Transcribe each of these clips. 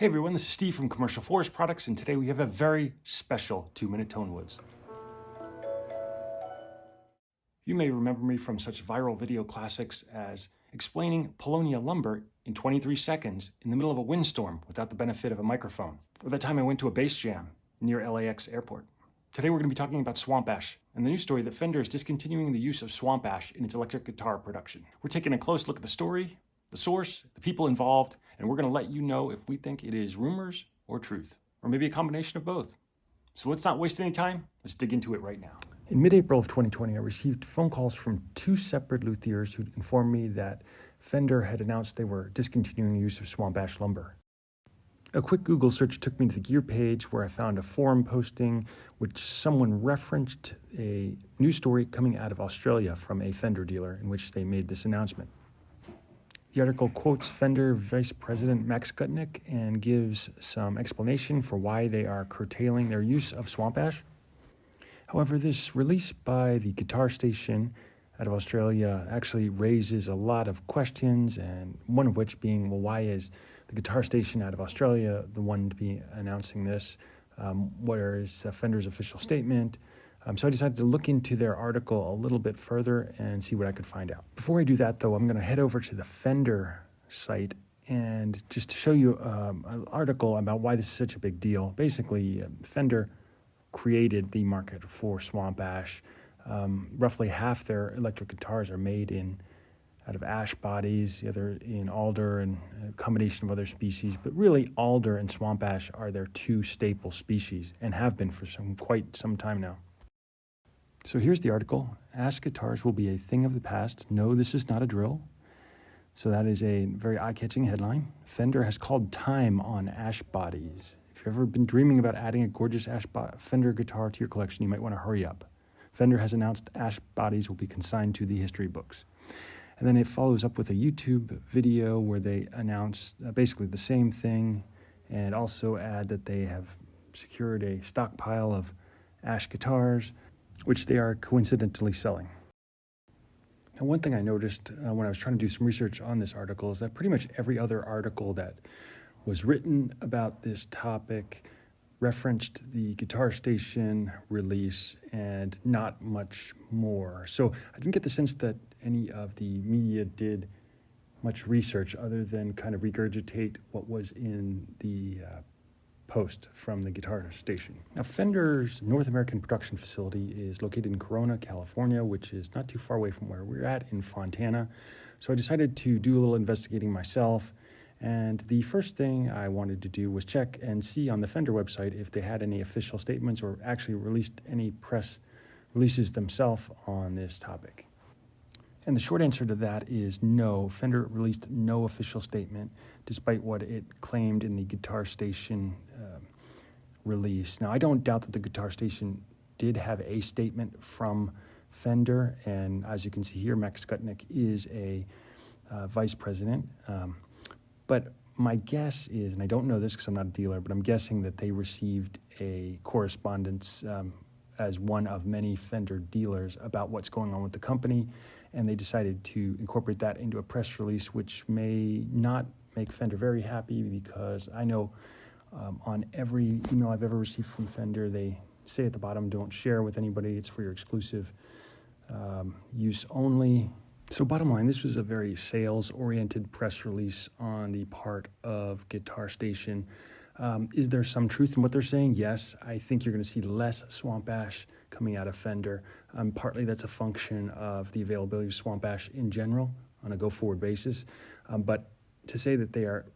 Hey everyone, this is Steve from Commercialforest Products, and today we have a very special 2-minute Tonewoods. You may remember me from such viral video classics as explaining Paulownia lumber in 23 seconds in the middle of a windstorm without the benefit of a microphone, or the time I went to a bass jam near LAX airport. Today we're going to be talking about swamp ash and the news story that Fender is discontinuing the use of swamp ash in its electric guitar production. We're taking a close look at the story, the source, the people involved, and we're going to let you know if we think it is rumors or truth, or maybe a combination of both. So let's not waste any time. Let's dig into it right now. In mid-April of 2020, I received phone calls from two separate luthiers who informed me that Fender had announced they were discontinuing the use of swamp ash lumber. A quick Google search took me to the gear page where I found a forum posting which someone referenced a news story coming out of Australia from a Fender dealer in which they made this announcement. The article quotes Fender Vice President Max Gutnick and gives some explanation for why they are curtailing their use of swamp ash. However, this release by the guitar station out of Australia actually raises a lot of questions, and one of which being, well, why is the guitar station out of Australia the one to be announcing this? Where is Fender's official statement? So I decided to look into their article a little bit further and see what I could find out. Before I do that, though, I'm going to head over to the Fender site and just to show you an article about why this is such a big deal. Basically, Fender created the market for swamp ash. Roughly half their electric guitars are made out of ash bodies, the other in alder and a combination of other species. But really, alder and swamp ash are their two staple species and have been for quite some time now. So here's the article. Ash guitars will be a thing of the past. No, this is not a drill. So that is a very eye-catching headline. Fender has called time on ash bodies. If you've ever been dreaming about adding a gorgeous Fender guitar to your collection, you might want to hurry up. Fender has announced ash bodies will be consigned to the history books. And then it follows up with a YouTube video where they announce basically the same thing and also add that they have secured a stockpile of ash guitars, which they are coincidentally selling. Now, one thing I noticed when I was trying to do some research on this article is that pretty much every other article that was written about this topic referenced the guitar station release and not much more. So I didn't get the sense that any of the media did much research other than kind of regurgitate what was in the post from the guitar station. Now, Fender's North American production facility is located in Corona, California, which is not too far away from where we're at in Fontana. So I decided to do a little investigating myself. And the first thing I wanted to do was check and see on the Fender website if they had any official statements or actually released any press releases themselves on this topic. And the short answer to that is no. Fender released no official statement, despite what it claimed in the Guitar Station release. Now, I don't doubt that the Guitar Station did have a statement from Fender, and as you can see here, Max Gutnick is a vice president. But my guess is, and I don't know this because I'm not a dealer, but I'm guessing that they received a correspondence as one of many Fender dealers about what's going on with the company, and they decided to incorporate that into a press release, which may not make Fender very happy because I know on every email I've ever received from Fender, they say at the bottom, don't share with anybody, it's for your exclusive use only. So bottom line, this was a very sales-oriented press release on the part of Guitar Station. Is there some truth in what they're saying? Yes, I think you're going to see less swamp ash coming out of Fender. Partly that's a function of the availability of swamp ash in general on a go-forward basis. But to say that they are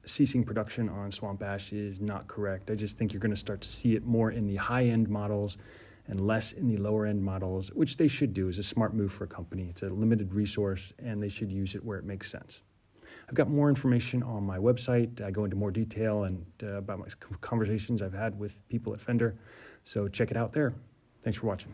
ceasing production on swamp ash is not correct. I just think you're going to start to see it more in the high-end models and less in the lower-end models, which they should do. Is a smart move for a company. It's a limited resource, and they should use it where it makes sense. I've got more information on my website. I go into more detail and about my conversations I've had with people at Fender, so check it out there. Thanks for watching.